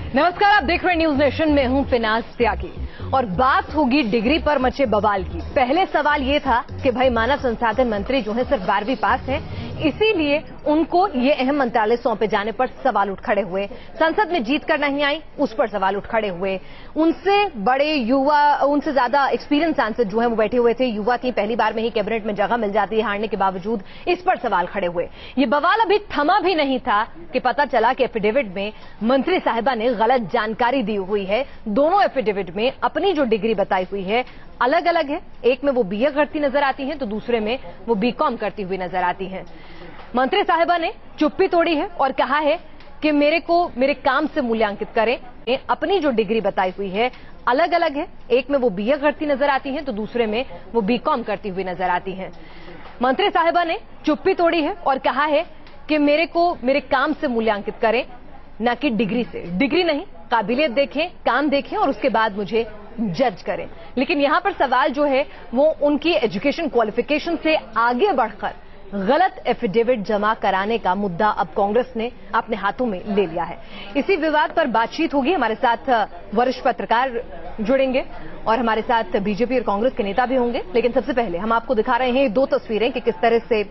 नमस्कार, आप देख रहे हैं न्यूज नेशन में हूं फिनाज त्यागी और बात होगी डिग्री पर मचे बवाल की। पहले सवाल ये था कि भाई मानव संसाधन मंत्री जो है सिर्फ 12वीं पास है, इसीलिए उनको ये अहम मंत्रालय सौंपे जाने पर सवाल उठ खड़े हुए। संसद में जीत कर नहीं आई, उस पर सवाल उठ खड़े हुए। उनसे बड़े युवा, उनसे ज्यादा एक्सपीरियंस सांसद जो है वो बैठे हुए थे, युवा थी, पहली बार में ही कैबिनेट में जगह मिल जाती है हारने के बावजूद, इस पर सवाल खड़े हुए। ये बवाल अभी थमा भी नहीं था कि पता चला कि एफिडेविट में मंत्री साहिबा ने गलत जानकारी दी हुई है। दोनों एफिडेविट में अपनी जो डिग्री बताई हुई है अलग अलग है। एक में वो बीए करती नजर आती हैं तो दूसरे में वो बीकॉम करती हुई नजर आती हैं। मंत्री साहिबा ने चुप्पी तोड़ी है और कहा है कि मेरे काम से मूल्यांकित करें। अपनी जो डिग्री बताई हुई है अलग अलग है। एक में वो बीए करती नजर आती हैं तो दूसरे में वो बीकॉम करती हुई नजर आती हैं। मंत्री साहिबा ने चुप्पी तोड़ी है और कहा है कि मेरे काम से मूल्यांकित करें, न कि डिग्री से। डिग्री नहीं, काबिलियत देखें, काम देखें और उसके बाद मुझे जज करें। लेकिन यहां पर सवाल जो है वो उनकी एजुकेशन क्वालिफिकेशन से आगे बढ़कर गलत एफिडेविट जमा कराने का मुद्दा अब कांग्रेस ने अपने हाथों में ले लिया है। इसी विवाद पर बातचीत होगी। हमारे साथ वरिष्ठ पत्रकार जुड़ेंगे और हमारे साथ बीजेपी और कांग्रेस के नेता भी होंगे। लेकिन सबसे पहले हम आपको दिखा रहे हैं दो तस्वीरें कि किस तरह से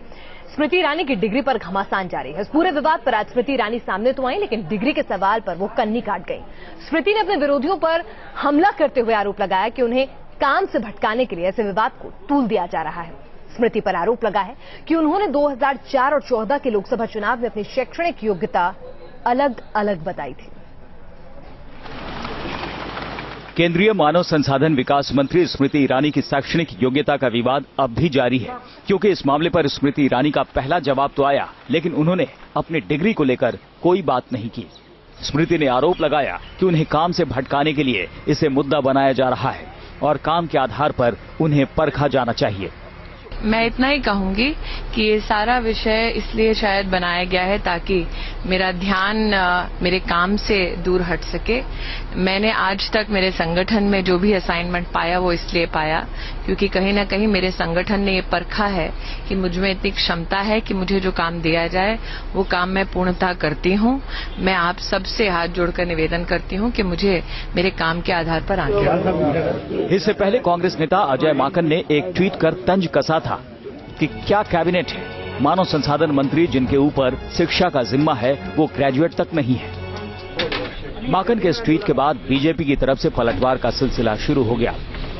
स्मृति ईरानी की डिग्री पर घमासान जारी है। इस पूरे विवाद पर आज स्मृति ईरानी सामने तो आई, लेकिन डिग्री के सवाल पर वो कन्नी काट गई। स्मृति ने अपने विरोधियों पर हमला करते हुए आरोप लगाया कि उन्हें काम से भटकाने के लिए ऐसे विवाद को तूल दिया जा रहा है। स्मृति पर आरोप लगा है कि उन्होंने 2004 और 14 के लोकसभा चुनाव में अपनी शैक्षणिक योग्यता अलग अलग बताई थी। केंद्रीय मानव संसाधन विकास मंत्री स्मृति ईरानी की शैक्षणिक योग्यता का विवाद अब भी जारी है, क्योंकि इस मामले पर स्मृति ईरानी का पहला जवाब तो आया, लेकिन उन्होंने अपनी डिग्री को लेकर कोई बात नहीं की। स्मृति ने आरोप लगाया कि उन्हें काम से भटकाने के लिए इसे मुद्दा बनाया जा रहा है और काम के आधार पर उन्हें परखा जाना चाहिए। मैं इतना ही कहूंगी कि ये सारा विषय इसलिए शायद बनाया गया है ताकि मेरा ध्यान मेरे काम से दूर हट सके। मैंने आज तक मेरे संगठन में जो भी असाइनमेंट पाया वो इसलिए पाया क्योंकि कहीं ना कहीं मेरे संगठन ने ये परखा है कि मुझ में इतनी क्षमता है कि मुझे जो काम दिया जाए वो काम मैं पूर्णतः करती हूँ। मैं आप सबसे हाथ जोड़कर निवेदन करती हूँ कि मुझे मेरे काम के आधार पर आगे। इससे पहले कांग्रेस नेता अजय माकन ने एक ट्वीट कर तंज कसा था कि क्या कैबिनेट है, मानव संसाधन मंत्री जिनके ऊपर शिक्षा का जिम्मा है वो ग्रेजुएट तक नहीं है। माकन के इस ट्वीट के बाद बीजेपी की तरफ से पलटवार का सिलसिला शुरू हो गया।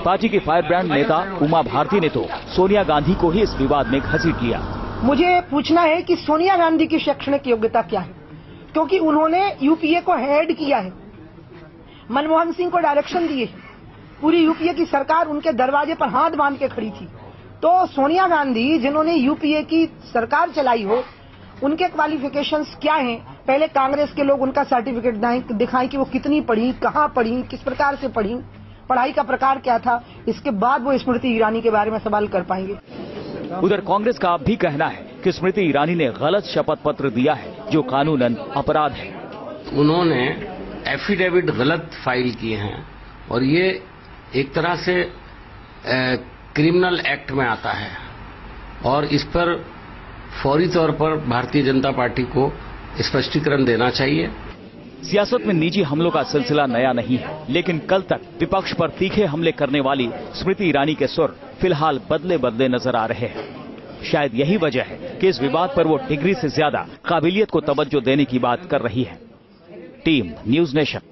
पार्टी की फायर ब्रांड नेता उमा भारती ने तो सोनिया गांधी को ही इस विवाद में घसीट लिया। मुझे पूछना है कि सोनिया गांधी की शैक्षणिक योग्यता क्या है, क्योंकि उन्होंने यूपीए को हेड किया है, मनमोहन सिंह को डायरेक्शन दिए, पूरी यूपीए की सरकार उनके दरवाजे पर हाथ बांध के खड़ी थी। तो सोनिया गांधी जिन्होंने यूपीए की सरकार चलाई हो, उनके क्वालिफिकेशंस क्या हैं? पहले कांग्रेस के लोग उनका सर्टिफिकेट दिखाएं कि वो कितनी पढ़ी, कहाँ पढ़ी, किस प्रकार से पढ़ी, पढ़ाई का प्रकार क्या था, इसके बाद वो स्मृति ईरानी के बारे में सवाल कर पाएंगे। उधर कांग्रेस का अब भी कहना है कि स्मृति ईरानी ने गलत शपथ पत्र दिया है जो कानूनन अपराध है। उन्होंने एफिडेविट गलत फाइल किए हैं और ये एक तरह से क्रिमिनल एक्ट में आता है और इस पर फौरी तौर पर भारतीय जनता पार्टी को स्पष्टीकरण देना चाहिए। सियासत में निजी हमलों का सिलसिला नया नहीं है, लेकिन कल तक विपक्ष पर तीखे हमले करने वाली स्मृति ईरानी के सुर फिलहाल बदले बदले नजर आ रहे हैं। शायद यही वजह है कि इस विवाद पर वो डिग्री से ज्यादा काबिलियत को तवज्जो देने की बात कर रही है। Team news nation.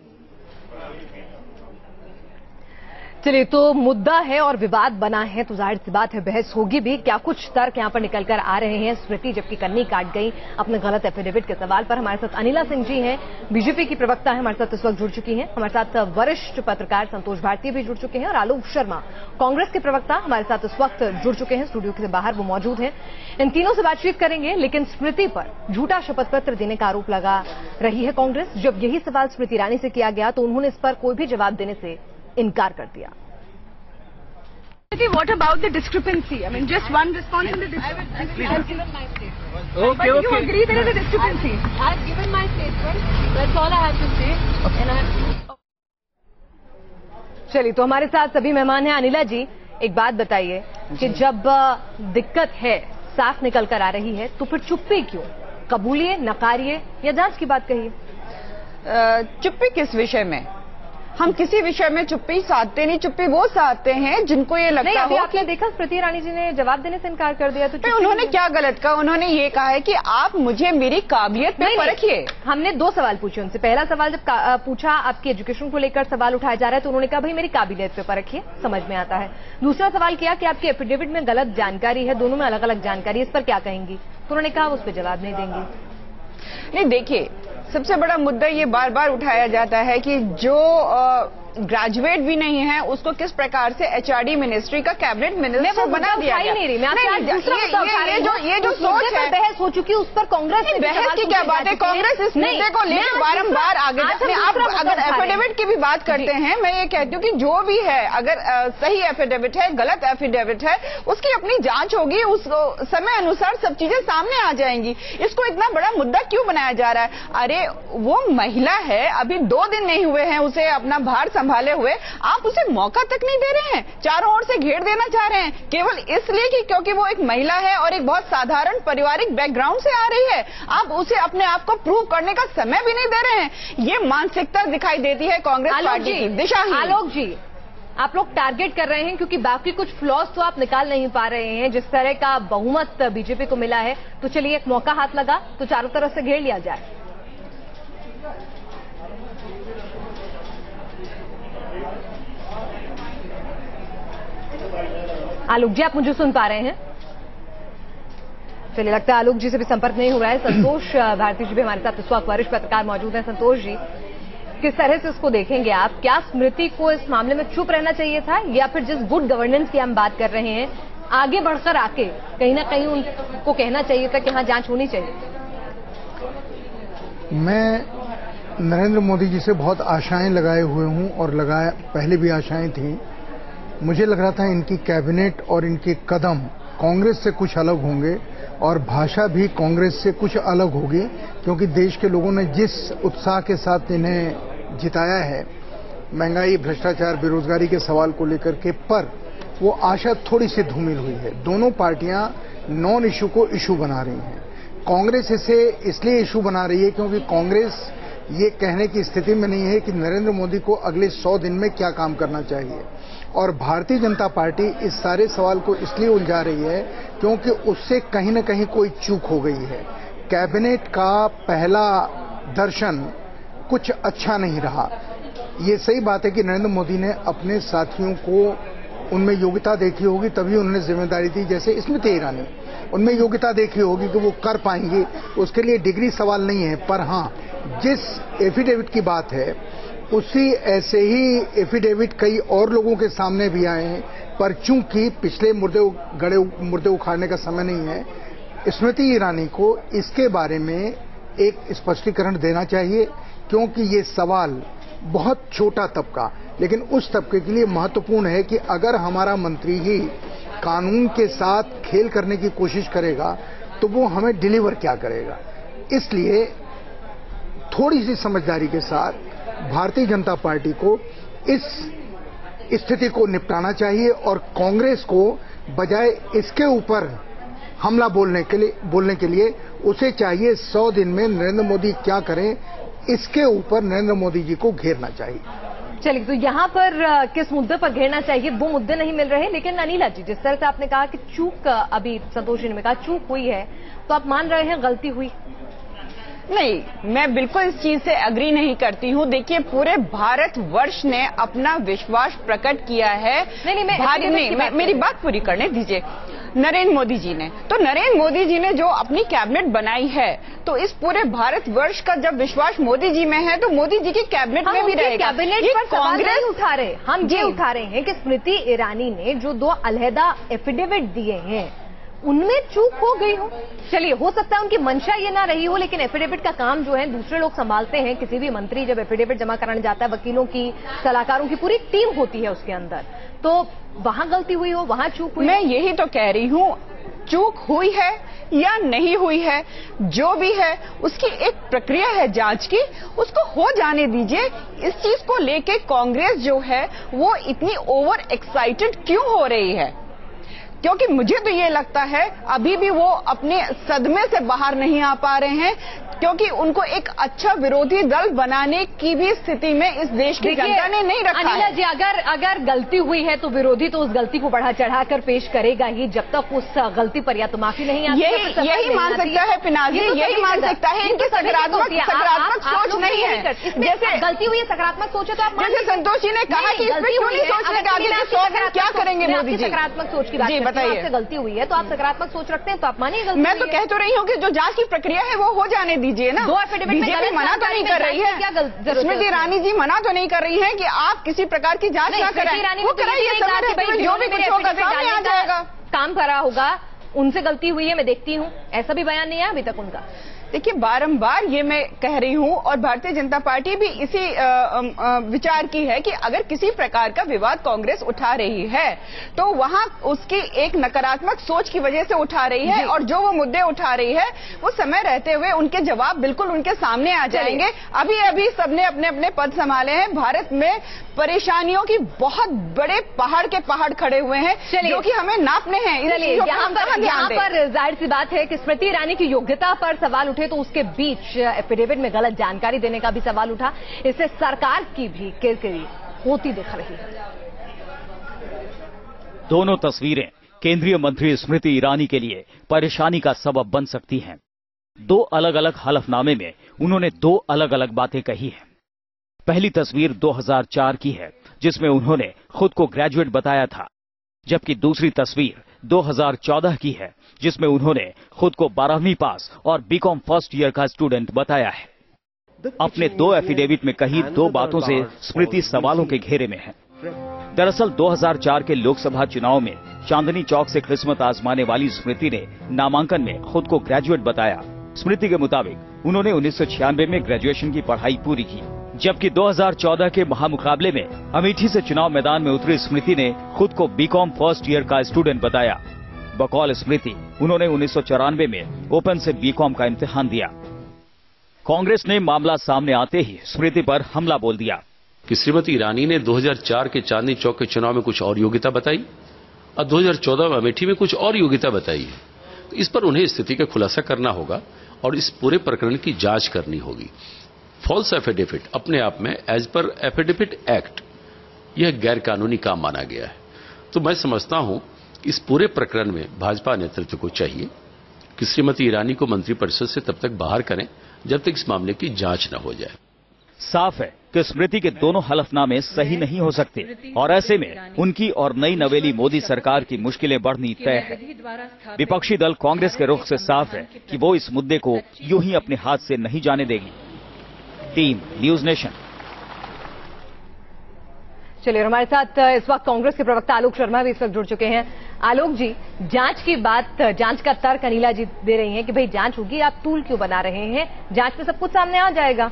चलिए, तो मुद्दा है और विवाद बना है तो जाहिर सी बात है बहस होगी भी। क्या कुछ तर्क यहां पर निकल कर आ रहे हैं। स्मृति जबकि कन्नी काट गई अपने गलत एफिडेविट के सवाल पर। हमारे साथ अनिला सिंह जी हैं, बीजेपी की प्रवक्ता है, हमारे साथ इस वक्त जुड़ चुकी हैं। हमारे साथ वरिष्ठ पत्रकार संतोष भारती भी जुड़ चुके हैं और आलोक शर्मा कांग्रेस के प्रवक्ता हमारे साथ इस वक्त जुड़ चुके हैं, स्टूडियो के बाहर वो मौजूद हैं। इन तीनों से बातचीत करेंगे। लेकिन स्मृति पर झूठा शपथ पत्र देने का आरोप लगा रही है कांग्रेस। जब यही सवाल स्मृति ईरानी से किया गया तो उन्होंने इस पर कोई भी जवाब देने से इनकार कर दिया। What about the discrepancy? I mean, just one response in the discrepancy. I have given my statement. Okay, but you agree there is a discrepancy? I have given my statement. That's all I have to say. And I have... चलिए, तो हमारे साथ सभी मेहमान हैं। अनिला जी, एक बात बताइए कि जब दिक्कत है साफ निकल कर आ रही है तो फिर चुप्पी क्यों? कबूलिए, नकारिए या जांच की बात कहिए? चुप्पी किस विषय में? हम किसी विषय में चुप्पी साधते नहीं, चुप्पी वो साधते हैं जिनको ये लगता हो। आपने देखा स्मृति ईरानी जी ने जवाब देने से इनकार कर दिया, तो उन्होंने क्या गलत कहा? उन्होंने ये कहा है कि आप मुझे मेरी काबिलियत पे परखिए। हमने 2 सवाल पूछे उनसे। पहला सवाल जब पूछा आपकी एजुकेशन को लेकर सवाल उठाया जा रहा है, तो उन्होंने कहा भाई मेरी काबिलियत पे परखिए, समझ में आता है। दूसरा सवाल किया कि आपकी एफिडेविट में गलत जानकारी है, दोनों में अलग अलग जानकारी है, इस पर क्या कहेंगी? तो उन्होंने कहा उस पर जवाब नहीं देंगी। नहीं, देखिए, सबसे बड़ा मुद्दा ये बार बार उठाया जाता है कि जो ग्रेजुएट भी नहीं है उसको किस प्रकार से एचआरडी मिनिस्ट्री का कैबिनेट मिनिस्टर बना दिया गया। ये जो सोच है बहस हो चुकी है, उस पर कांग्रेस बहस की क्या बात है? कांग्रेस इस मुद्दे को लेकर बारंबार आगे आप अगर एफिडेविट की भी बात करते हैं, मैं ये कहती हूँ कि जो भी है, अगर सही एफिडेविट है, गलत एफिडेविट है, उसकी अपनी जांच होगी, उस समय अनुसार सब चीजें सामने आ जाएंगी। इसको इतना बड़ा मुद्दा क्यों बनाया जा रहा है? अरे वो महिला है, अभी 2 दिन नहीं हुए हैं उसे अपना भार संभाले हुए, आप उसे मौका तक नहीं दे रहे हैं, चारों ओर से घेर देना चाह रहे हैं, केवल इसलिए कि क्योंकि वो एक महिला है और एक बहुत साधारण पारिवारिक बैकग्राउंड से आ रही है। आप उसे अपने आप को प्रूव करने का समय भी नहीं दे रहे हैं। ये मानसिकता दिखाई देती है कांग्रेस पार्टी की दिशाहीन। आलोक जी, आप लोग टारगेट कर रहे हैं क्योंकि बाकी कुछ फ्लॉज तो आप निकाल नहीं पा रहे हैं। जिस तरह का बहुमत बीजेपी को मिला है, तो चलिए एक मौका हाथ लगा तो चारों तरफ से घेर लिया जाए। आलोक जी, आप मुझे सुन पा रहे हैं? चलिए, लगता है आलोक जी से भी संपर्क नहीं हो रहा है। संतोष भारती जी भी हमारे साथ इस वक्त वरिष्ठ पत्रकार मौजूद हैं। संतोष जी, किस तरह से इसको देखेंगे आप? क्या स्मृति को इस मामले में चुप रहना चाहिए था, या फिर जिस गुड गवर्नेंस की हम बात कर रहे हैं, आगे बढ़कर आके कहीं ना कहीं उनको कहना चाहिए था कि हाँ, जांच होनी चाहिए? मैं नरेंद्र मोदी जी से बहुत आशाएं लगाए हुए हूं और पहले भी आशाएं थी। मुझे लग रहा था इनकी कैबिनेट और इनके कदम कांग्रेस से कुछ अलग होंगे और भाषा भी कांग्रेस से कुछ अलग होगी, क्योंकि देश के लोगों ने जिस उत्साह के साथ इन्हें जिताया है महंगाई, भ्रष्टाचार, बेरोजगारी के सवाल को लेकर के, पर वो आशा थोड़ी सी धूमिल हुई है। दोनों पार्टियां नॉन इशू को इशू बना रही हैं। कांग्रेस इसे इसलिए इशू बना रही है क्योंकि कांग्रेस ये कहने की स्थिति में नहीं है कि नरेंद्र मोदी को अगले 100 दिन में क्या काम करना चाहिए, और भारतीय जनता पार्टी इस सारे सवाल को इसलिए उलझा रही है क्योंकि उससे कहीं न कहीं कोई चूक हो गई है। कैबिनेट का पहला दर्शन कुछ अच्छा नहीं रहा। ये सही बात है कि नरेंद्र मोदी ने अपने साथियों को उनमें योग्यता देखी होगी, तभी उन्होंने जिम्मेदारी दी। जैसे स्मृति ईरानी, उनमें योग्यता देखी होगी कि वो कर पाएंगी, उसके लिए डिग्री सवाल नहीं है। पर हाँ, जिस एफिडेविट की बात है, उसी ऐसे ही एफिडेविट कई और लोगों के सामने भी आए हैं, पर चूंकि पिछले मुर्दे उखाड़ने का समय नहीं है, स्मृति ईरानी को इसके बारे में एक स्पष्टीकरण देना चाहिए, क्योंकि ये सवाल बहुत छोटा तबका, लेकिन उस तबके के लिए महत्वपूर्ण है कि अगर हमारा मंत्री ही कानून के साथ खेल करने की कोशिश करेगा तो वो हमें डिलीवर क्या करेगा। इसलिए थोड़ी सी समझदारी के साथ भारतीय जनता पार्टी को इस स्थिति को निपटाना चाहिए, और कांग्रेस को बजाय इसके ऊपर हमला बोलने के लिए उसे चाहिए 100 दिन में नरेंद्र मोदी क्या करें, इसके ऊपर नरेंद्र मोदी जी को घेरना चाहिए। चलिए, तो यहाँ पर किस मुद्दे पर घेरना चाहिए वो मुद्दे नहीं मिल रहे। लेकिन अनिला जी, जिस तरह से आपने कहा कि चूक, अभी संतोष जी ने कहा चूक हुई है, तो आप मान रहे हैं गलती हुई? नहीं, मैं बिल्कुल इस चीज से एग्री नहीं करती हूँ। देखिए, पूरे भारतवर्ष ने अपना विश्वास प्रकट किया है। मेरी बात पूरी करने दीजिए। नरेंद्र मोदी जी ने, तो नरेंद्र मोदी जी ने जो अपनी कैबिनेट बनाई है, तो इस पूरे भारतवर्ष का जब विश्वास मोदी जी में है, तो मोदी जी की कैबिनेट में भी रहेगा। कैबिनेट पर कांग्रेस उठा रहे, हम ये उठा रहे हैं कि स्मृति ईरानी ने जो 2 अलहदा एफिडेविट दिए हैं, उनमें चूक हो गई हो। चलिए, हो सकता है उनकी मंशा ये ना रही हो, लेकिन एफिडेविट का काम जो है दूसरे लोग संभालते हैं। किसी भी मंत्री जब एफिडेविट जमा कराने जाता है, वकीलों की, सलाहकारों की पूरी टीम होती है उसके अंदर, तो वहां गलती हुई हो, वहां चूक हुई। मैं यही तो कह रही हूँ, चूक हुई है या नहीं हुई है, जो भी है उसकी एक प्रक्रिया है जांच की, उसको हो जाने दीजिए। इस चीज को लेके कांग्रेस जो है वो इतनी ओवर एक्साइटेड क्यों हो रही है? क्योंकि मुझे तो ये लगता है अभी भी वो अपने सदमे से बाहर नहीं आ पा रहे हैं। क्योंकि उनको एक अच्छा विरोधी दल बनाने की भी स्थिति में इस देश की जनता ने नहीं रखा अनिला है। जी, अगर गलती हुई है तो विरोधी तो उस गलती को बढ़ा चढ़ाकर पेश करेगा ही, जब तक उस गलती पर या तो माफी नहीं आती, यही मान सकता है पिनाजी, यही मान सकता है। इनकी सकारात्मक सोच नहीं है। जैसे गलती हुई है, सकारात्मक सोचे तो आप जैसे संतोष जी ने कहा कि इसमें क्यों नहीं सोचने का, आगे 100 दिन क्या करेंगे मोदी जी? सकारात्मक सोच की बात जी बताइए। आपसे गलती हुई है तो आप सकारात्मक सोच रखते हैं तो आप मानिए गलती। मैं तो कह तो रही हूँ कि जो जांच की प्रक्रिया है वो हो जाने दीजिए ना। 2 एफिडेविट बीजेपी मना तो नहीं कर रही है, स्मृति ईरानी जी मना तो नहीं कर रही है कि आप किसी प्रकार की जांच ना कराएं। वो कराइए, जो भी कुछ होगा सामने आ जाएगा। काम करा होगा, उनसे गलती हुई है, मैं देखती हूँ, ऐसा भी बयान नहीं है अभी तक उनका। देखिए, बारंबार ये मैं कह रही हूं और भारतीय जनता पार्टी भी इसी विचार की है कि अगर किसी प्रकार का विवाद कांग्रेस उठा रही है तो वहां उसकी एक नकारात्मक सोच की वजह से उठा रही है, और जो वो मुद्दे उठा रही है वो समय रहते हुए उनके जवाब बिल्कुल उनके सामने आ जाएंगे। अभी अभी सबने अपने अपने पद संभाले हैं। भारत में परेशानियों की बहुत बड़े पहाड़ के पहाड़ खड़े हुए हैं जो कि हमें नापने हैं। यहाँ पर जाहिर सी बात है कि स्मृति ईरानी की योग्यता पर सवाल उठे तो उसके बीच एफिडेविट में गलत जानकारी देने का भी सवाल उठा। इससे सरकार की भी किरकिरी होती दिख रही है। दोनों तस्वीरें केंद्रीय मंत्री स्मृति ईरानी के लिए परेशानी का सबब बन सकती हैं। 2 अलग अलग हलफनामे में उन्होंने 2 अलग अलग बातें कही हैं। पहली तस्वीर 2004 की है जिसमें उन्होंने खुद को ग्रेजुएट बताया था, जबकि दूसरी तस्वीर 2014 की है जिसमें उन्होंने खुद को 12वीं पास और बीकॉम फर्स्ट ईयर का स्टूडेंट बताया है। अपने 2 एफिडेविट में कही 2 बातों से स्मृति सवालों के घेरे में है। दरअसल 2004 के लोकसभा चुनाव में चांदनी चौक से किस्मत आजमाने वाली स्मृति ने नामांकन में खुद को ग्रेजुएट बताया। स्मृति के मुताबिक उन्होंने 1996 में ग्रेजुएशन की पढ़ाई पूरी की, जबकि 2014 के महामुकाबले में अमेठी से चुनाव मैदान में उतरी स्मृति ने खुद को बीकॉम फर्स्ट ईयर का स्टूडेंट बताया। बकौल स्मृति उन्होंने 1994 में ओपन से बीकॉम का इम्तिहान दिया। कांग्रेस ने मामला सामने आते ही स्मृति पर हमला बोल दिया कि श्रीमती ईरानी ने 2004 के चांदनी चौक के चुनाव में कुछ और योग्यता बताई और 2014 में अमेठी में कुछ और योग्यता बताई है। तो इस पर उन्हें स्थिति का खुलासा करना होगा और इस पूरे प्रकरण की जांच करनी होगी। फॉल्स एफिडेविट अपने आप में एज पर एफिडेविट एक्ट यह गैर कानूनी काम माना गया है। तो मैं समझता हूं इस पूरे प्रकरण में भाजपा नेतृत्व को चाहिए कि श्रीमती ईरानी को मंत्रिपरिषद से तब तक बाहर करें जब तक इस मामले की जांच न हो जाए। साफ है कि स्मृति के दोनों हलफनामे सही नहीं हो सकते और ऐसे में उनकी और नई नवेली मोदी सरकार की मुश्किलें बढ़नी तय है। विपक्षी दल कांग्रेस के रुख से साफ है कि वो इस मुद्दे को यूं ही अपने हाथ से नहीं जाने देगी। Team news nation. चलिए, हमारे साथ इस वक्त कांग्रेस के प्रवक्ता आलोक शर्मा भी इस वक्त जुड़ चुके हैं। आलोक जी, जांच की बात, जांच का तर्क अनिला जी दे रही हैं कि भाई जांच होगी, आप टूल क्यों बना रहे हैं? जांच में सब कुछ सामने आ जाएगा।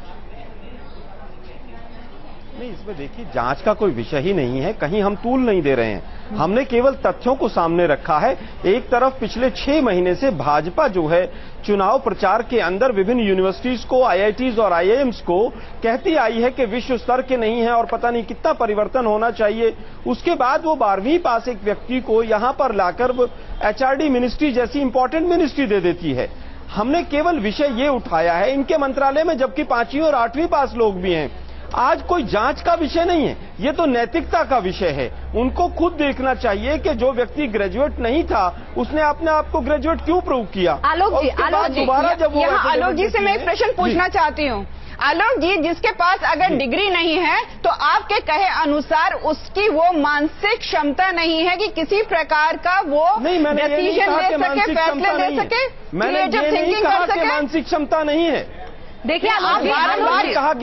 नहीं, इसमें देखिए जांच का कोई विषय ही नहीं है, कहीं हम तूल नहीं दे रहे हैं। हमने केवल तथ्यों को सामने रखा है। एक तरफ पिछले 6 महीने से भाजपा जो है चुनाव प्रचार के अंदर विभिन्न यूनिवर्सिटीज को, आईआईटीज और आईआईएम्स को कहती आई है कि विश्व स्तर के नहीं है और पता नहीं कितना परिवर्तन होना चाहिए। उसके बाद वो 12वीं पास एक व्यक्ति को यहां पर लाकर एचआरडी मिनिस्ट्री जैसी इंपॉर्टेंट मिनिस्ट्री दे देती है। हमने केवल विषय ये उठाया है इनके मंत्रालय में जबकि 5वीं और 8वीं पास लोग भी हैं। आज कोई जांच का विषय नहीं है, ये तो नैतिकता का विषय है। उनको खुद देखना चाहिए कि जो व्यक्ति ग्रेजुएट नहीं था उसने अपने आप को ग्रेजुएट क्यों प्रूव किया। आलोक जी, दोबारा जब वो आलोक जी से मैं एक प्रश्न पूछना चाहती हूँ। आलोक जी, जिसके पास अगर डिग्री नहीं है तो आपके कहे अनुसार उसकी वो मानसिक क्षमता नहीं है कि किसी प्रकार का वो डिसीजन ले सके, फैसले ले सके, क्रिएटिव थिंकिंग कर सके। मानसिक क्षमता नहीं है। देखिए, आप बारंबार आप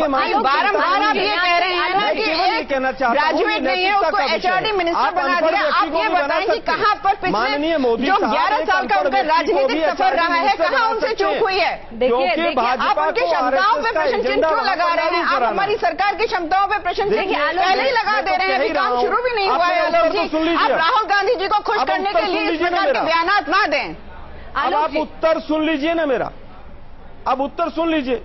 ये कह रहे हैं ना कि एक ग्रेजुएट नहीं है उसको एचआरडी मिनिस्टर बना दिया। आप ये बताएं कि कहाँ पर पिछले जो 11 साल का उनका राजनीतिक सफर रहा है, कहाँ उनसे चूक हुई है? देखिए, आप उनकी क्षमताओं पे प्रश्न चिन्ह क्यों लगा रहे हैं? आप हमारी सरकार की क्षमताओं पे प्रश्न चिन्ह पहले ही लगा दे रहे हैं, अभी काम शुरू भी नहीं हुआ है। आलोक जी, आप राहुल गांधी जी को खुश करने के लिए इस प्रकार के बयानात ना दें। अब आप उत्तर सुन लीजिए ना मेरा, अब उत्तर सुन लीजिए।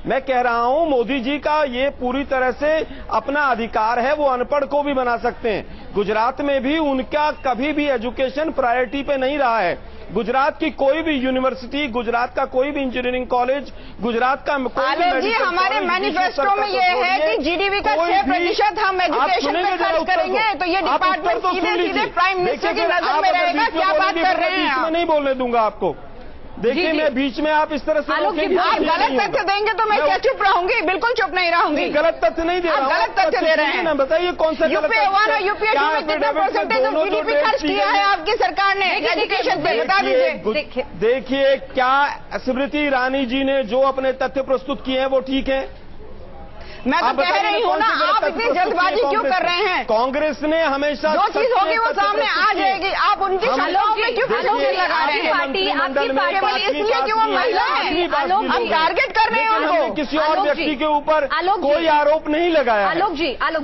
मैं कह रहा हूं मोदी जी का ये पूरी तरह से अपना अधिकार है, वो अनपढ़ को भी बना सकते हैं। गुजरात में भी उनका कभी भी एजुकेशन प्रायोरिटी पे नहीं रहा है, गुजरात की कोई भी यूनिवर्सिटी, गुजरात का कोई भी इंजीनियरिंग कॉलेज, गुजरात का आलोक जी, हमारे मैनिफेस्टो में ये है कि जीडीपी का 6% हम एजुकेशन में खर्च करेंगे, तो ये डिपार्टमेंट सीधे सीधे प्राइम मिनिस्टर की नजर में रहेगा। क्या बात कर रहे हैं आप? मैं नहीं बोलने दूंगा आपको। देखिए, मैं बीच में आप इस तरह से आप गलत तथ्य देंगे तो मैं क्या चुप रहूंगी? बिल्कुल चुप नहीं रहूंगी। गलत तथ्य नहीं दे रहा हूं। गलत तथ्य दे रहे हैं। बताइए कौन सा यूपीए 1 और यूपीए 2 में कितना परसेंटेज ऑफ जीडीपी खर्च किया है आपकी सरकार ने एजुकेशन पे? बता दीजिए। देखिए, क्या स्मृति ईरानी जी ने जो अपने तथ्य प्रस्तुत किए हैं वो ठीक है? मैं तो कह रही हूँ ना, आप इतनी जल्दबाजी क्यों कर रहे हैं? कांग्रेस ने हमेशा जो चीज होगी वो सामने आ जाएगी। आप उनकी शक्लों में क्यों लगा रहे हैं? आपकी पार्टी इसलिए कि वो महिला है, हम टारगेट कर रहे हैं उनको। किसी और व्यक्ति के ऊपर कोई आरोप नहीं लगाया। आलोक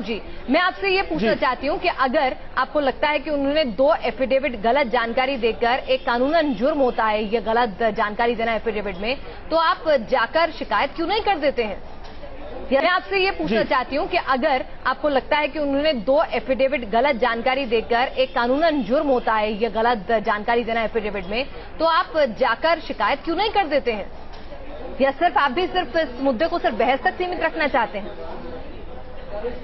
जी, मैं आपसे ये पूछना चाहती हूँ कि अगर आपको लगता है कि उन्होंने 2 एफिडेविट गलत जानकारी देकर एक कानूनन जुर्म होता है ये गलत जानकारी देना एफिडेविट में, तो आप जाकर शिकायत क्यों नहीं कर देते हैं? मैं आपसे ये पूछना चाहती हूँ कि अगर आपको लगता है कि उन्होंने 2 एफिडेविट गलत जानकारी देकर एक कानूनन जुर्म होता है ये गलत जानकारी देना एफिडेविट में, तो आप जाकर शिकायत क्यों नहीं कर देते हैं? या सिर्फ आप भी सिर्फ इस मुद्दे को सिर्फ बहस तक सीमित रखना चाहते हैं?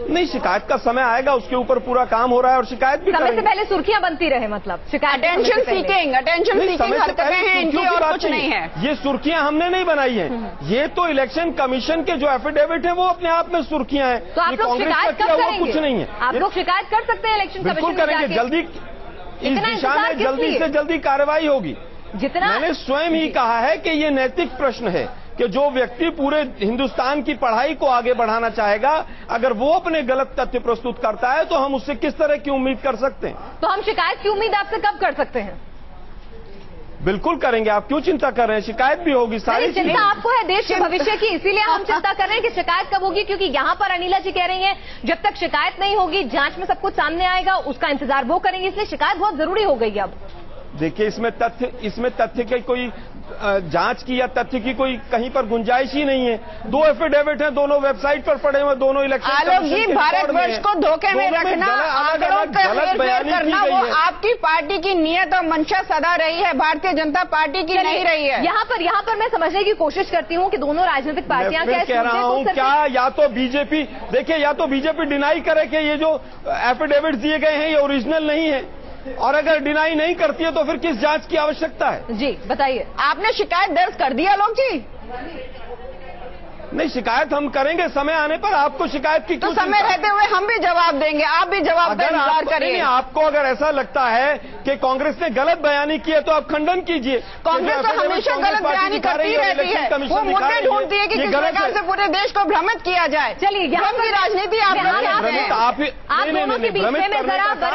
नहीं, शिकायत का समय आएगा, उसके ऊपर पूरा काम हो रहा है और शिकायत भी समय से पहले सुर्खियां बनती रहे, मतलब शिकायत अटेंशन सीकिंग हरकतें हैं इनकी और कुछ नहीं है। ये सुर्खियां हमने नहीं बनाई हैं, ये तो इलेक्शन कमीशन के जो एफिडेविट है वो अपने आप में सुर्खियां हैं। तो आप लोग शिकायत कब करेंगे? कुछ नहीं है, आप लोग शिकायत कर सकते हैं इलेक्शन कमीशन बिल्कुल करेंगे, जल्दी इस दिशा में जल्दी से जल्दी कार्रवाई होगी। जितना मैंने स्वयं ही कहा है कि ये नैतिक प्रश्न है कि जो व्यक्ति पूरे हिंदुस्तान की पढ़ाई को आगे बढ़ाना चाहेगा, अगर वो अपने गलत तथ्य प्रस्तुत करता है तो हम उससे किस तरह की उम्मीद कर सकते हैं? तो हम शिकायत की उम्मीद आपसे कब कर सकते हैं? बिल्कुल करेंगे। आप क्यों चिंता कर रहे हैं? शिकायत भी होगी, सारी चिंता आपको है देश के भविष्य की, इसीलिए हम चिंता कर रहे हैं कि शिकायत कब होगी। क्योंकि यहाँ पर अनिला जी कह रही हैं जब तक शिकायत नहीं होगी जांच में सब कुछ सामने आएगा, उसका इंतजार वो करेंगे, इसलिए शिकायत बहुत जरूरी हो गई है अब। देखिए, इसमें तथ्य की कोई जांच की या तथ्य की कोई कहीं पर गुंजाइश ही नहीं है। 2 एफिडेविट हैं, दोनों वेबसाइट पर पड़े हुए, दोनों इलेक्शन। आलोक जी, भारतवर्ष को धोखे में रखना, आंकड़ों का हेरफेर करना, वो आपकी पार्टी की नियत और मंशा सदा रही है, भारतीय जनता पार्टी की नहीं रही है। यहाँ पर मैं समझने की कोशिश करती हूँ कि दोनों राजनीतिक पार्टियां कह रहा हूँ क्या, या तो बीजेपी, देखिए, या तो बीजेपी डिनाई करे कि ये जो एफिडेविट दिए गए हैं ये ओरिजिनल नहीं है, और अगर डिनाई नहीं करती है तो फिर किस जांच की आवश्यकता है? जी बताइए। आपने शिकायत दर्ज कर दी आलोक जी? नहीं, शिकायत हम करेंगे समय आने पर। आपको शिकायत की तो समय रहते हुए हम भी जवाब देंगे, आप भी जवाब का इंतजार करिए। आपको अगर ऐसा लगता है कि कांग्रेस ने गलत बयानी की है तो आप खंडन कीजिए। कांग्रेस तो हमेशा गलत बयानी करती रहती है, वो मुद्दे ढूंढती है कि किस प्रकार से पूरे देश को भ्रमित किया जाए। चलिए, भ्रम की राजनीति आप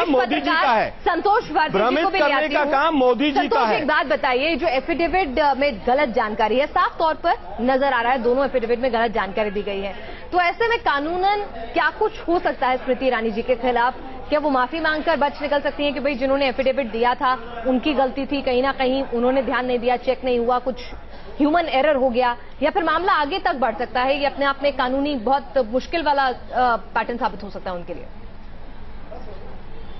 मोदी जी का है, संतोष भ्रमित करने का काम मोदी जी का है। एक बात बताइए, जो एफिडेविट में गलत जानकारी है, साफ तौर पर नजर आ रहा है दोनों एफिडेविट में गलत जानकारी दी गई है, तो ऐसे में कानूनन क्या कुछ हो सकता है स्मृति ईरानी जी के खिलाफ? क्या वो माफी मांगकर बच निकल सकती हैं कि भाई जिन्होंने एफिडेविट दिया था उनकी गलती थी, कहीं ना कहीं उन्होंने ध्यान नहीं दिया, चेक नहीं हुआ, कुछ ह्यूमन एरर हो गया, या फिर मामला आगे तक बढ़ सकता है? ये अपने आप में कानूनी बहुत मुश्किल वाला पैटर्न साबित हो सकता है उनके लिए।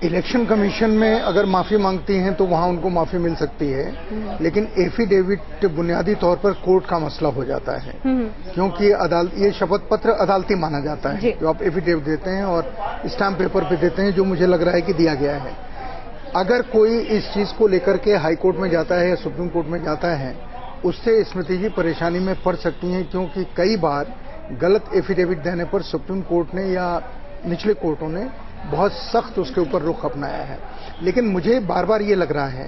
इलेक्शन कमीशन में अगर माफी मांगती हैं तो वहां उनको माफी मिल सकती है, लेकिन एफिडेविट बुनियादी तौर पर कोर्ट का मसला हो जाता है, क्योंकि ये शपथ पत्र अदालती माना जाता है जो आप एफिडेविट देते हैं और स्टैम्प पेपर पे देते हैं, जो मुझे लग रहा है कि दिया गया है। अगर कोई इस चीज को लेकर के हाई कोर्ट में जाता है या सुप्रीम कोर्ट में जाता है, उससे स्मृति जी परेशानी में पड़ सकती हैं, क्योंकि कई बार गलत एफिडेविट देने पर सुप्रीम कोर्ट ने या निचले कोर्टों ने बहुत सख्त उसके ऊपर रुख अपनाया है। लेकिन मुझे बार बार ये लग रहा है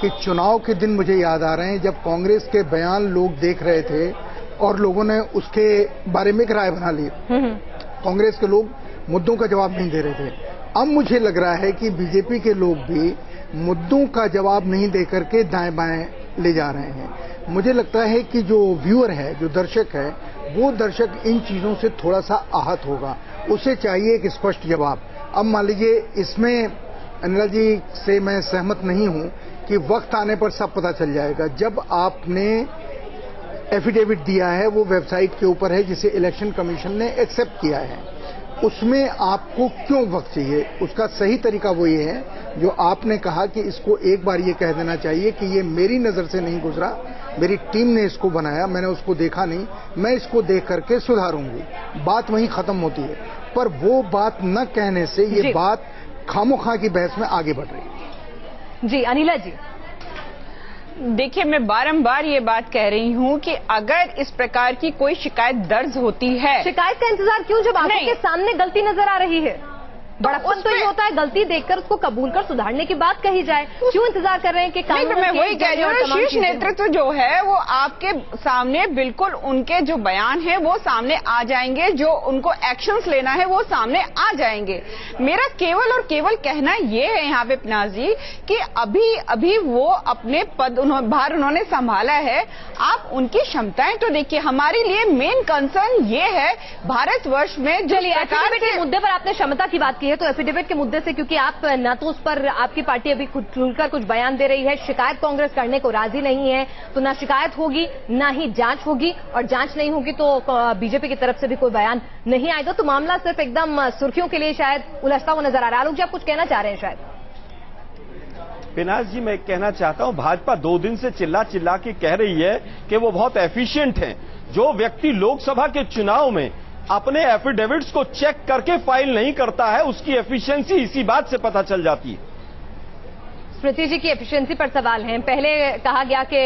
कि चुनाव के दिन मुझे याद आ रहे हैं जब कांग्रेस के बयान लोग देख रहे थे और लोगों ने उसके बारे में एक राय बना ली। कांग्रेस के लोग मुद्दों का जवाब नहीं दे रहे थे। अब मुझे लग रहा है कि बीजेपी के लोग भी मुद्दों का जवाब नहीं देकर के दाएं बाएं ले जा रहे हैं। मुझे लगता है कि जो व्यूअर है, जो दर्शक है, वो दर्शक इन चीजों से थोड़ा सा आहत होगा, उसे चाहिए एक स्पष्ट जवाब। अब मान लीजिए, इसमें अनिला जी से मैं सहमत नहीं हूं कि वक्त आने पर सब पता चल जाएगा। जब आपने एफिडेविट दिया है वो वेबसाइट के ऊपर है जिसे इलेक्शन कमीशन ने एक्सेप्ट किया है, उसमें आपको क्यों वक्त चाहिए? उसका सही तरीका वो ये है जो आपने कहा कि इसको एक बार ये कह देना चाहिए कि ये मेरी नजर से नहीं गुजरा, मेरी टीम ने इसको बनाया, मैंने उसको देखा नहीं, मैं इसको देख करके सुधारूंगी, बात वहीं खत्म होती है। पर वो बात न कहने से ये बात खामोखा की बहस में आगे बढ़ रही है। जी अनिला जी, देखिए, मैं बारंबार ये बात कह रही हूँ कि अगर इस प्रकार की कोई शिकायत दर्ज होती है, शिकायत का इंतजार क्यों जब आपके सामने गलती नजर आ रही है? बड़प्पन तो ये होता है गलती देखकर उसको कबूल कर सुधारने की बात कही जाए, क्यों इंतजार कर रहे हैं कि नहीं, मैं वही कह रही हूँ, शीर्ष नेतृत्व जो है वो आपके सामने बिल्कुल उनके जो बयान है वो सामने आ जाएंगे, जो उनको एक्शंस लेना है वो सामने आ जाएंगे। मेरा केवल और केवल कहना ये है यहाँ पे पिनाज जी कि अभी अभी वो अपने पद भार उन्होंने संभाला है, आप उनकी क्षमताएं तो देखिए। हमारे लिए मेन कंसर्न ये है भारतवर्ष में जो मुद्दे पर आपने क्षमता की बात की है, तो एफिडेविट के मुद्दे से, क्योंकि आप न तो उस पर आपकी पार्टी अभी खुलकर कुछ बयान दे रही है, शिकायत कांग्रेस करने को राजी नहीं है, तो ना शिकायत होगी ना ही जांच होगी, और जांच नहीं होगी तो बीजेपी की तरफ से भी कोई बयान नहीं आएगा, तो मामला सिर्फ एकदम सुर्खियों के लिए शायद उलझता हुआ नजर आ रहा है। आलोक जी, आप कुछ कहना चाह रहे हैं शायद? पिनाज जी, मैं कहना चाहता हूं, भाजपा 2 दिन से चिल्ला चिल्ला के कह रही है कि वो बहुत एफिशिएंट हैं। जो व्यक्ति लोकसभा के चुनाव में अपने एफिडेविट्स को चेक करके फाइल नहीं करता है, उसकी एफिशिएंसी इसी बात से पता चल जाती है। स्मृति जी की एफिशिएंसी पर सवाल है। पहले कहा गया कि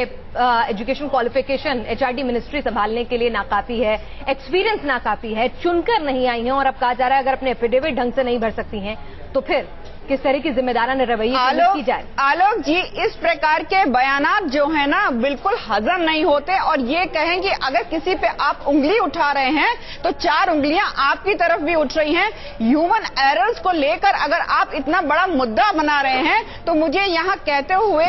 एजुकेशन क्वालिफिकेशन एचआरडी मिनिस्ट्री संभालने के लिए नाकाफी है, एक्सपीरियंस नाकाफी है, चुनकर नहीं आई हैं, और अब कहा जा रहा है अगर अपने एफिडेविट ढंग से नहीं भर सकती हैं तो फिर किस तरह की जिम्मेदाराना रवैया की जाए? आलोक जी, इस प्रकार के बयानात जो है ना बिल्कुल हजम नहीं होते, और ये कहें कि अगर किसी पे आप उंगली उठा रहे हैं तो 4 उंगलियां आपकी तरफ भी उठ रही हैं। ह्यूमन एरर्स को लेकर अगर आप इतना बड़ा मुद्दा बना रहे हैं तो मुझे यहाँ कहते हुए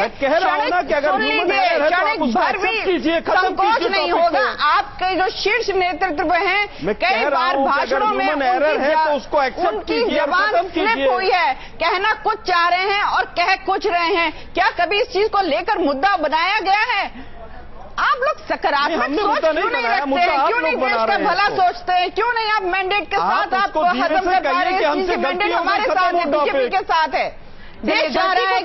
संकोच नहीं होगा। आपके जो शीर्ष नेतृत्व हैं, कई बार भाषणों में उनकी जबान स्लिप हुई है, कहना कुछ चाह रहे हैं और कह कुछ रहे हैं। क्या कभी इस चीज को लेकर मुद्दा बनाया गया है? आप लोग सकारात्मक सोच क्यों नहीं रखते हैं? क्यों नहीं देश का भला सोचते हैं? क्यों नहीं आप मैंडेट के साथ आप हजम कर पा रहे हैं? मैंडेट हमारे साथ है, बीजेपी के साथ है। देश चाह रहा है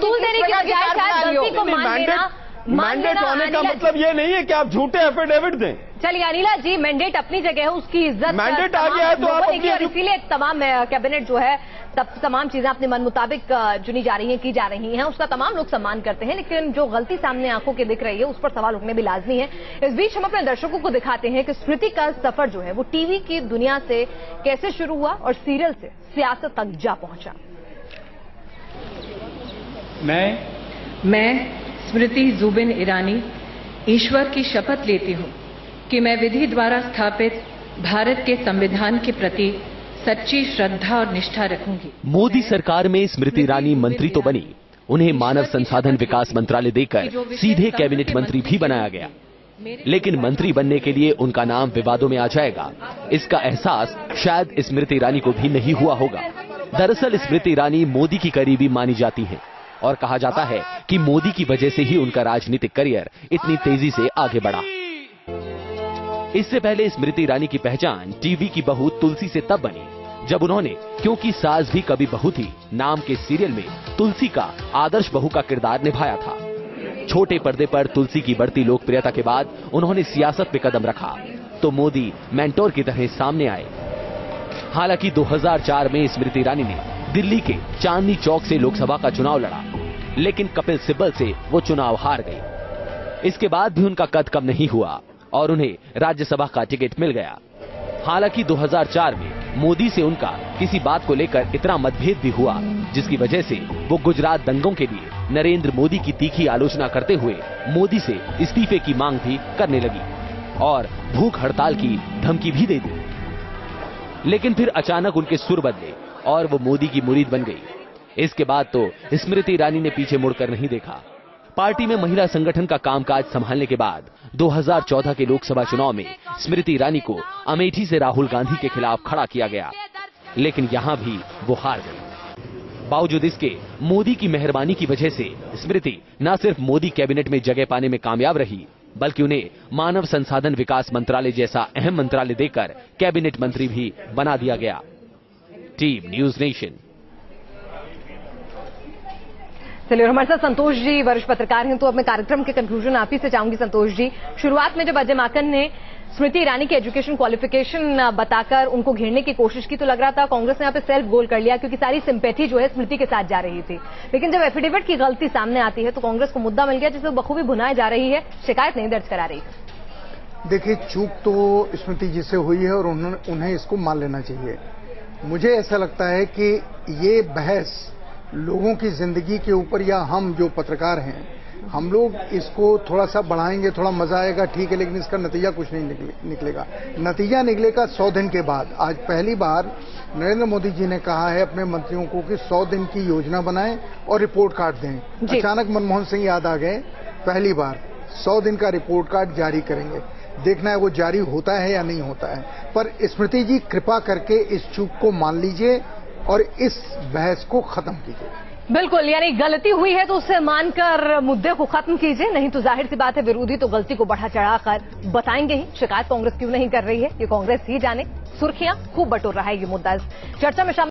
मैंडेट होने का मतलब ये नहीं है कि आप झूठे एफिडेविट दें। चलिए अनिला जी, मैंडेट अपनी जगह है, उसकी इज्जत मैंडेट आ गया है तो आप इसीलिए तमाम कैबिनेट जो है तमाम चीजें अपने मन मुताबिक चुनी जा रही हैं, की जा रही हैं, उसका तमाम लोग सम्मान करते हैं, लेकिन जो गलती सामने आंखों के दिख रही है उस पर सवाल उठने भी लाजमी है। इस बीच हम अपने दर्शकों को दिखाते हैं कि स्मृति का सफर जो है वो टीवी की दुनिया से कैसे शुरू हुआ और सीरियल से सियासत तक जा पहुंचा। मैं स्मृति जुबिन ईरानी ईश्वर की शपथ लेती हूँ कि मैं विधि द्वारा स्थापित भारत के संविधान के प्रति सच्ची श्रद्धा और निष्ठा रखूंगी। मोदी सरकार में स्मृति ईरानी मंत्री तो बनी, उन्हें मानव संसाधन विकास मंत्रालय देकर सीधे कैबिनेट मंत्री भी बनाया गया, लेकिन मंत्री बनने के लिए उनका नाम विवादों में आ जाएगा, इसका एहसास शायद स्मृति ईरानी को भी नहीं हुआ होगा। दरअसल स्मृति ईरानी मोदी की करीबी मानी जाती हैं और कहा जाता है कि मोदी की वजह से ही उनका राजनीतिक करियर इतनी तेजी से आगे बढ़ा। इससे पहले स्मृति ईरानी की पहचान टीवी की बहू तुलसी से तब बनी जब उन्होंने क्योंकि सास भी कभी बहू थी नाम के सीरियल में तुलसी का आदर्श बहू का किरदार निभाया था। छोटे पर्दे पर तुलसी की बढ़ती लोकप्रियता के बाद उन्होंने सियासत पे कदम रखा तो मोदी मेंटोर की तरह सामने आए। हालांकि 2004 में स्मृति ईरानी ने दिल्ली के चांदनी चौक से लोकसभा का चुनाव लड़ा, लेकिन कपिल सिब्बल से वो चुनाव हार गई। इसके बाद भी उनका कद कम नहीं हुआ और उन्हें राज्यसभा का टिकट मिल गया। हालांकि 2004 में मोदी से उनका किसी बात को लेकर इतना मतभेद भी हुआ जिसकी वजह से वो गुजरात दंगों के लिए नरेंद्र मोदी की तीखी आलोचना करते हुए मोदी से इस्तीफे की मांग भी करने लगी और भूख हड़ताल की धमकी भी दे दी। लेकिन फिर अचानक उनके सुर बदले और वो मोदी की मुरीद बन गई। इसके बाद तो स्मृति ईरानी ने पीछे मुड़कर नहीं देखा। पार्टी में महिला संगठन का कामकाज संभालने के बाद 2014 के लोकसभा चुनाव में स्मृति ईरानी को अमेठी से राहुल गांधी के खिलाफ खड़ा किया गया, लेकिन यहां भी वो हार गई। बावजूद इसके मोदी की मेहरबानी की वजह से स्मृति न सिर्फ मोदी कैबिनेट में जगह पाने में कामयाब रही, बल्कि उन्हें मानव संसाधन विकास मंत्रालय जैसा अहम मंत्रालय देकर कैबिनेट मंत्री भी बना दिया गया। Team news nation. चलिए, और हमारे साथ संतोष जी वरिष्ठ पत्रकार हैं, तो अब मैं कार्यक्रम के कंक्लूजन आप ही से चाहूंगी। संतोष जी, शुरुआत में जब अजय माकन ने स्मृति ईरानी की एजुकेशन क्वालिफिकेशन बताकर उनको घेरने की कोशिश की, तो लग रहा था कांग्रेस ने यहाँ पे सेल्फ गोल कर लिया, क्योंकि सारी सिंपैथी जो है स्मृति के साथ जा रही थी। लेकिन जब एफिडेविट की गलती सामने आती है तो कांग्रेस को मुद्दा मिल गया, जिसे बखूबी भुनाई जा रही है, शिकायत नहीं दर्ज करा रही है। देखिए, चूक तो स्मृति जी से हुई है और उन्हें इसको मान लेना चाहिए। मुझे ऐसा लगता है कि ये बहस लोगों की जिंदगी के ऊपर, या हम जो पत्रकार हैं हम लोग इसको थोड़ा सा बढ़ाएंगे, थोड़ा मजा आएगा, ठीक है, लेकिन इसका नतीजा कुछ नहीं निकलेगा। नतीजा निकलेगा 100 दिन के बाद। आज पहली बार नरेंद्र मोदी जी ने कहा है अपने मंत्रियों को कि 100 दिन की योजना बनाएं और रिपोर्ट कार्ड दें। अचानक मनमोहन सिंह याद आ गए, पहली बार 100 दिन का रिपोर्ट कार्ड जारी करेंगे। देखना है वो जारी होता है या नहीं होता है। पर स्मृति जी, कृपा करके इस चूक को मान लीजिए और इस बहस को खत्म कीजिए। बिल्कुल, यानी गलती हुई है तो उसे मानकर मुद्दे को खत्म कीजिए, नहीं तो जाहिर सी बात है विरोधी तो गलती को बढ़ा चढ़ाकर बताएंगे ही। शिकायत कांग्रेस क्यों नहीं कर रही है, ये कांग्रेस ही जाने। सुर्खियां खूब बटोर रहा है ये मुद्दा। इस चर्चा में शामिल